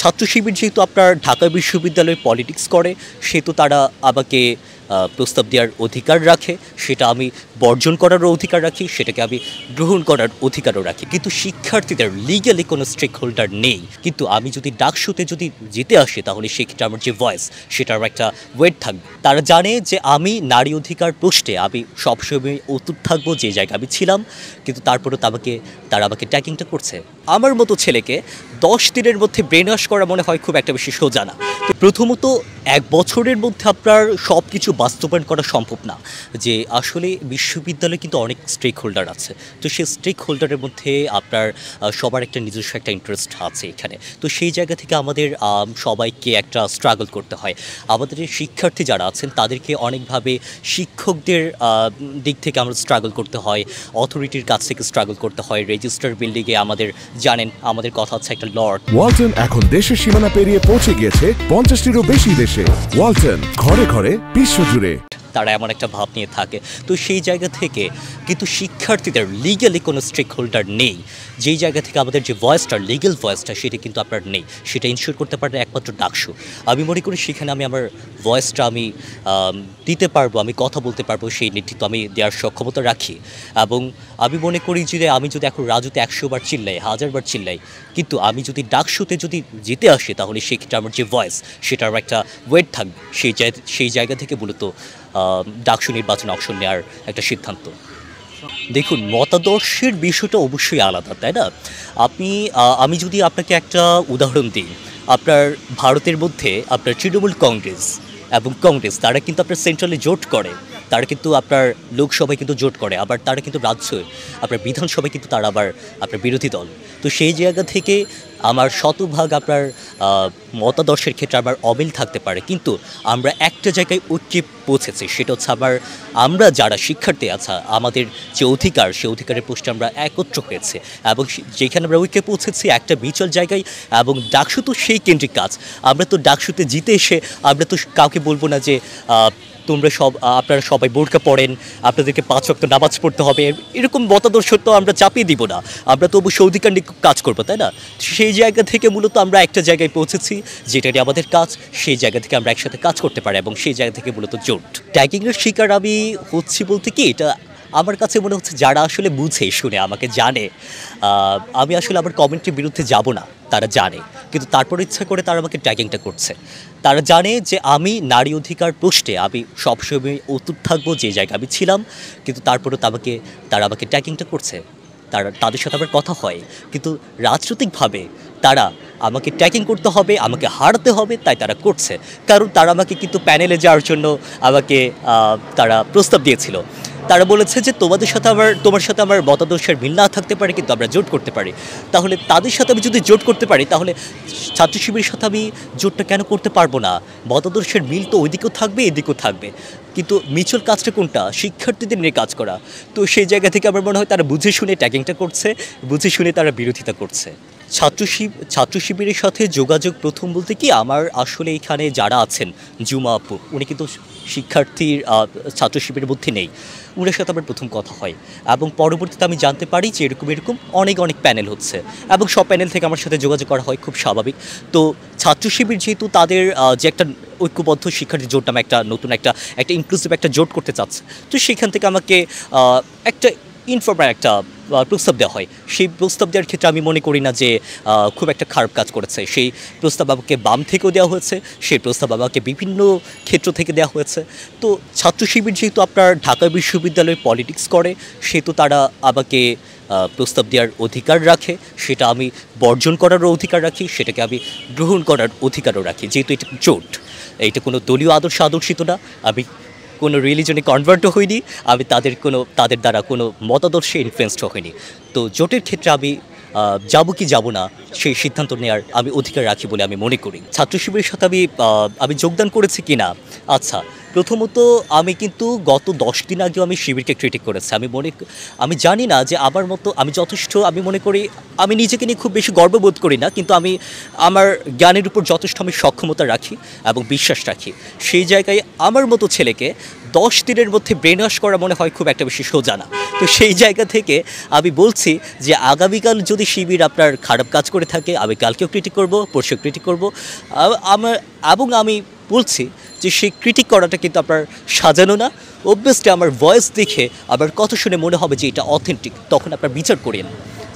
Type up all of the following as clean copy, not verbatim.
ছাত্র শিবির যেহেতু আপনার ঢাকা বিশ্ববিদ্যালয়ে পলিটিক্স করে, সেহেতু তারা আমাকে প্রস্তাব দেওয়ার অধিকার রাখে, সেটা আমি বর্জন করারও অধিকার রাখি, সেটাকে আমি গ্রহণ করার অধিকারও রাখি। কিন্তু শিক্ষার্থীদের লিগ্যালি কোনো স্টেক হোল্ডার নেই। কিন্তু আমি যদি ডাকসুতে যদি জিতে আসি, তাহলে সেক্ষেত্রে আমার যে ভয়েস, সেটার একটা ওয়েট থাকবে। তারা জানে যে আমি নারী অধিকার প্রশ্নে আমি সবসময় অতুট থাকবো যে জায়গায় আমি ছিলাম, কিন্তু তারপরেও তারা আমাকে ট্যাগিংটা করছে। আমার মতো ছেলেকে 10 দিনের মধ্যে ব্রেন ওয়াশ করা মনে হয় খুব একটা বেশি সোজা না। তো প্রথমত 1 বছরের মধ্যে আপনার সব কিছু বাস্তবায়ন করা সম্ভব না। যে আসলে বিশ্ববিদ্যালয়ে কিন্তু অনেক স্টেক হোল্ডার আছে। তো সেই স্টেক হোল্ডারের মধ্যে আপনার সবার একটা নিজস্ব একটা ইন্টারেস্ট আছে এখানে। তো সেই জায়গা থেকে আমাদের সবাইকে একটা স্ট্রাগল করতে হয়। আমাদের যে শিক্ষার্থী যারা আছেন তাদেরকে অনেকভাবে শিক্ষকদের দিক থেকে আমরা স্ট্রাগল করতে হয়, অথরিটির কাছ থেকে স্ট্রাগল করতে হয়। রেজিস্টার বিল্ডিংয়ে আমাদের জানেন আমাদের কথা হচ্ছে একটা লর্ড। ওয়ালটন এখন দেশের সীমানা পেরিয়ে পৌঁছে গিয়েছে 50টিরও বেশি দেশে। ওয়ালটন, ঘরে ঘরে বিশ্বজুড়ে। তারা এমন একটা ভাব নিয়ে থাকে। তো সেই জায়গা থেকে কিন্তু শিক্ষার্থীদের লিগ্যালি কোনো স্টেক হোল্ডার নেই। যেই জায়গা থেকে আমাদের যে ভয়েসটা, লিগ্যাল ভয়েসটা, সেটা কিন্তু আপনার নেই। সেটা ইনশিওর করতে পারে একমাত্র ডাকসু। আমি মনে করি সেখানে আমি আমার ভয়েসটা আমি দিতে পারবো, আমি কথা বলতে পারবো, সেই নেতৃত্ব আমি দেওয়ার সক্ষমতা রাখি। এবং আমি মনে করি যে আমি যদি এখন রাজুতে 100 বার চিল্লাই, 1000 বার চিল্লাই, কিন্তু আমি যদি ডাকসুতে যদি জিতে আসি, তাহলে সেক্ষেত্রে আমার যে ভয়েস, সেটার একটা ওয়েট থাকবে। সেই জায়গা থেকে মূলত ডাকসু নির্বাচনে অংশ নেওয়ার একটা সিদ্ধান্ত। দেখুন, মতাদর্শের বিষয়টা অবশ্যই আলাদা, তাই না? আমি যদি আপনাকে একটা উদাহরণ দিই, আপনার ভারতের মধ্যে আপনার তৃণমূল কংগ্রেস এবং কংগ্রেস তারা কিন্তু আপনার সেন্ট্রালে জোট করে, তারা কিন্তু আপনার লোকসভায় কিন্তু জোট করে, আবার তারা কিন্তু রাজ্যে আপনার বিধানসভায় কিন্তু তারা আবার আপনার বিরোধী দল। তো সেই জায়গা থেকে আমার শতভাগ আপনার মতাদর্শের ক্ষেত্রে আমার অমিল থাকতে পারে, কিন্তু আমরা একটা জায়গায় ঐক্যে পৌঁছেছি, সেটা হচ্ছে আমরা যারা শিক্ষার্থী আছে, আমাদের যে অধিকার, সেই অধিকারের প্রশ্নে আমরা একত্র হয়েছে এবং যেখানে আমরা ঐক্যে পৌঁছেছি একটা বিচল জায়গায়। এবং ডাকসু তো সেই কেন্দ্রিক কাজ। আমরা তো ডাকসুতে জিতে এসে আমরা তো কাউকে বলবো না যে আপনারা সবাই বোরকা পড়েন, আপনাদেরকে 5 ওয়াক্ত নামাজ পড়তে হবে, এরকম মতাদর্শ তো আমরা চাপিয়ে দিব না। আমরা তো অবশ্যই অধিকার নিয়ে কাজ করবো, তাই না? সেই জায়গা থেকে মূলত আমরা একটা জায়গায় পৌঁছেছি, যেটাই আমাদের কাজ, সেই জায়গা থেকে আমরা একসাথে কাজ করতে পারি এবং সেই জায়গা থেকে মূলত জোট। ট্যাগিংয়ের শিকার আমি হচ্ছি বলতে কি, এটা আমার কাছে মনে হচ্ছে যারা আসলে বুঝে শুনে আমাকে জানে, আমি আসলে আমার কমেন্টের বিরুদ্ধে যাব না, তারা জানে, কিন্তু তারপর ইচ্ছা করে তারা আমাকে ট্যাগিংটা করছে। তারা জানে যে আমি নারী অধিকার প্রশ্নে আমি সবসময় অতুট থাকবো যে জায়গায় আমি ছিলাম, কিন্তু তারপরেও তারা আমাকে ট্যাগিংটা করছে। তাদের সাথে আমার কথা হয়, কিন্তু রাজনৈতিকভাবে তারা আমাকে ট্যাগিং করতে হবে, আমাকে হারাতে হবে, তাই তারা করছে। কারণ তারা আমাকে কিন্তু প্যানেলে যাওয়ার জন্য আমাকে তারা প্রস্তাব দিয়েছিল। তারা বলেছে যে তোমার সাথে আমার মতাদর্শের মিল না থাকতে পারে, কিন্তু আমরা জোট করতে পারি। তাহলে তাদের সাথে আমি যদি জোট করতে পারি, তাহলে ছাত্র শিবিরের সাথে আমি জোটটা কেন করতে পারবো না? মতাদর্শের মিল তো ওইদিকেও থাকবে, এদিকেও থাকবে, কিন্তু মিচল কাজটা কোনটা? শিক্ষার্থীদের নিয়ে কাজ করা। তো সেই জায়গা থেকে আমার মনে হয় তারা বুঝে শুনে ট্যাগিংটা করছে, বুঝে শুনে তারা বিরোধিতা করছে। ছাত্র শিবিরের সাথে যোগাযোগ প্রথম বলতে কি, আমার আসলে এখানে যারা আছেন, জুমা আপু, উনি কিন্তু শিক্ষার্থীর ছাত্র শিবিরের মধ্যে নেই। উনার সাথে আমার প্রথম কথা হয় এবং পরবর্তীতে আমি জানতে পারি যে এরকম অনেক প্যানেল হচ্ছে এবং সব প্যানেল থেকে আমার সাথে যোগাযোগ করা হয়, খুব স্বাভাবিক। তো ছাত্র শিবির যেহেতু তাদের যে একটা ঐক্যবদ্ধ শিক্ষার্থী জোট নামে একটা নতুন একটা ইনক্লুসিভ একটা জোট করতে চাচ্ছে, তো সেখান থেকে আমাকে একটা ইনফর্মাল একটা প্রস্তাব দেওয়া হয়। সেই প্রস্তাব দেওয়ার ক্ষেত্রে আমি মনে করি না যে খুব একটা খারাপ কাজ করেছে। সেই প্রস্তাব আমাকে বাম থেকেও দেওয়া হয়েছে, সেই প্রস্তাব আমাকে বিভিন্ন ক্ষেত্র থেকে দেওয়া হয়েছে। তো ছাত্র শিবির যেহেতু আপনার ঢাকা বিশ্ববিদ্যালয়ে পলিটিক্স করে, সেহেতু তারা আমাকে প্রস্তাব দেওয়ার অধিকার রাখে, সেটা আমি বর্জন করারও অধিকার রাখি, সেটাকে আমি গ্রহণ করার অধিকারও রাখি। যেহেতু এটা জোট, এটা কোনো দলীয় আদর্শিত না, আমি কোনো রিলিজনে কনভার্টও হইনি, আমি তাদের দ্বারা কোনো মতাদর্শে ইনফ্লুয়েন্সড হইনি। তো জোটের ক্ষেত্রে আমি যাব কি যাব না, সেই সিদ্ধান্ত নেওয়ার আমি অধিকার রাখি বলে আমি মনে করি। ছাত্র শিবিরের সাথে আমি যোগদান করেছি কি না, আচ্ছা, প্রথমত আমি কিন্তু গত 10 দিন আগেও আমি শিবিরকে ক্রিটিক করেছি। আমি জানি না যে আমার মতো আমি যথেষ্ট আমি মনে করি আমি নিজেকে নিয়ে খুব বেশি গর্ববোধ করি না, কিন্তু আমি আমার জ্ঞানের উপর যথেষ্ট আমি সক্ষমতা রাখি এবং বিশ্বাস রাখি। সেই জায়গায় আমার মতো ছেলেকে 10 দিনের মধ্যে ব্রেন ওয়াশ করা মনে হয় খুব একটা বেশি সোজা না। তো সেই জায়গা থেকে আমি বলছি যে আগামীকাল যদি শিবির আপনার খারাপ কাজ করে থাকে, আমি কালকেও ক্রিটিক করব, পরশু ক্রিটিক করব। এবং আমি বলছি যে সেই ক্রিটিক করাটা কিন্তু আপনার সাজানো না। অবভিয়াসলি আমার ভয়েস দেখে আবার কথা শুনে মনে হবে যে এটা অথেন্টিক, তখন আপনার বিচার করেন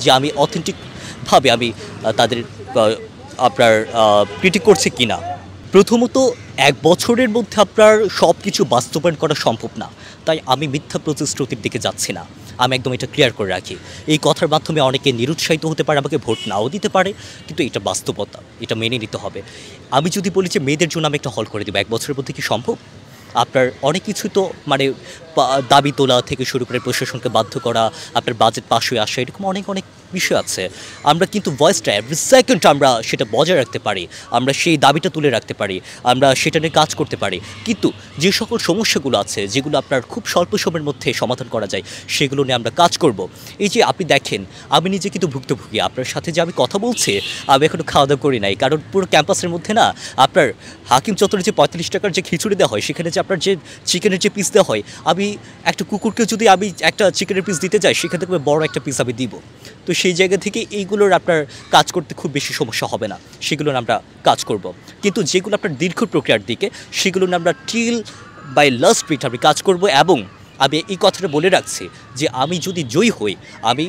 যে আমি অথেন্টিকভাবে আমি তাদের আপনার ক্রিটিক করছি কি না। প্রথমত 1 বছরের মধ্যে আপনার সব কিছু বাস্তবায়ন করা সম্ভব না, তাই আমি মিথ্যা প্রতিশ্রুতির দিকে যাচ্ছি না। আমি একদম এটা ক্লিয়ার করে রাখি। এই কথার মাধ্যমে অনেকে নিরুৎসাহিত হতে পারে, আমাকে ভোট নাও দিতে পারে, কিন্তু এটা বাস্তবতা, এটা মেনে নিতে হবে। আমি যদি বলি যে মেয়েদের জন্য আমি একটা হল করে দেবো 1 বছরের মধ্যে, কি সম্ভব? আপনার অনেক কিছু তো মানে দাবি তোলা থেকে শুরু করে প্রশাসনকে বাধ্য করা, আপনার বাজেট পাস হয়ে আসা, এরকম অনেক অনেক বিষয় আছে। আমরা কিন্তু ভয়েসটা এভরি সেকেন্ড আমরা সেটা বজায় রাখতে পারি, আমরা সেই দাবিটা তুলে রাখতে পারি, আমরা সেটা নিয়ে কাজ করতে পারি। কিন্তু যে সকল সমস্যাগুলো আছে যেগুলো আপনার খুব স্বল্প সময়ের মধ্যে সমাধান করা যায়, সেগুলো নিয়ে আমরা কাজ করব। এই যে আপনি দেখেন আমি নিজে কিন্তু ভুক্তভোগী, আপনার সাথে যে আমি কথা বলছি আমি এখনও খাওয়া দাওয়া করি নাই, কারণ পুরো ক্যাম্পাসের মধ্যে না আপনার হাকিম চত্বরে যে 45 টাকার যে খিচুড়ি দেওয়া হয়, সেখানে যে আপনার যে চিকেনের যে পিস দেওয়া হয়, আমি একটা কুকুরকে যদি আমি একটা চিকেনের পিস দিতে যাই, সেখান থেকে বড় একটা পিস আমি দিব। তো সেই জায়গা থেকে এইগুলোর আপনার কাজ করতে খুব বেশি সমস্যা হবে না, সেগুলো আমরা কাজ করব। কিন্তু যেগুলো আপনার দীর্ঘ প্রক্রিয়ার দিকে, সেগুলো আমরা টিল বাই লাস্ট মিনিট আমি কাজ করব। এবং আমি এই কথাটা বলে রাখছি যে আমি যদি জয়ী হই, আমি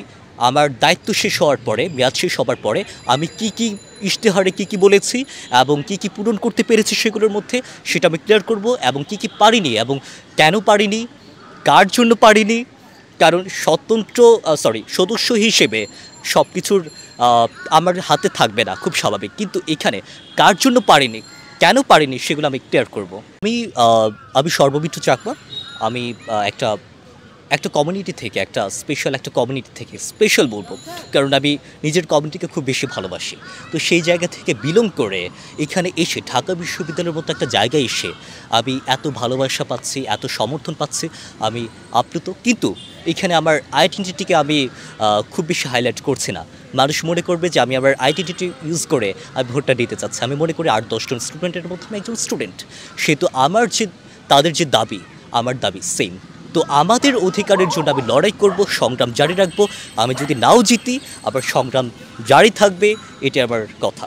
আমার দায়িত্ব শেষ হওয়ার পরে, মেয়াদ শেষ হওয়ার পরে আমি কি ইশতেহারে কি বলেছি এবং কি পূরণ করতে পেরেছি সেগুলোর মধ্যে, সেটা আমি ক্লিয়ার করব। এবং কি পারিনি এবং কেন পারিনি, কার জন্য পারিনি, কারণ সদস্য হিসেবে সব কিছুর আমার হাতে থাকবে না, খুব স্বাভাবিক। কিন্তু এখানে কার জন্য পারিনি, কেন পারিনি, সেগুলো আমি ক্লিয়ার করব। আমি সর্ববিট্টু চাকমা। আমি একটা কমিউনিটি থেকে, একটা কমিউনিটি থেকে স্পেশাল বলবো, কারণ আমি নিজের কমিউনিটিকে খুব বেশি ভালোবাসি। তো সেই জায়গা থেকে বিলং করে এখানে এসে ঢাকা বিশ্ববিদ্যালয়ের মতো একটা জায়গায় এসে আমি এত ভালোবাসা পাচ্ছি, এত সমর্থন পাচ্ছি, আমি আপ্লুত। কিন্তু এখানে আমার আইডেন্টিটিকে আমি খুব বেশি হাইলাইট করছি না। মানুষ মনে করবে যে আমি আমার আইডেন্টিটি ইউজ করে আমি ভোটটা দিতে চাচ্ছি। আমি মনে করি 8-10 জন স্টুডেন্টের মধ্যে আমি একজন স্টুডেন্ট, সেহেতু তাদের যে দাবি, আমার দাবি সেম। তো আমাদের অধিকারের জন্য আমি লড়াই করব, সংগ্রাম জারি রাখবো। আমি যদি নাও জিতি, আবার সংগ্রাম জারি থাকবে, এটি আমার কথা।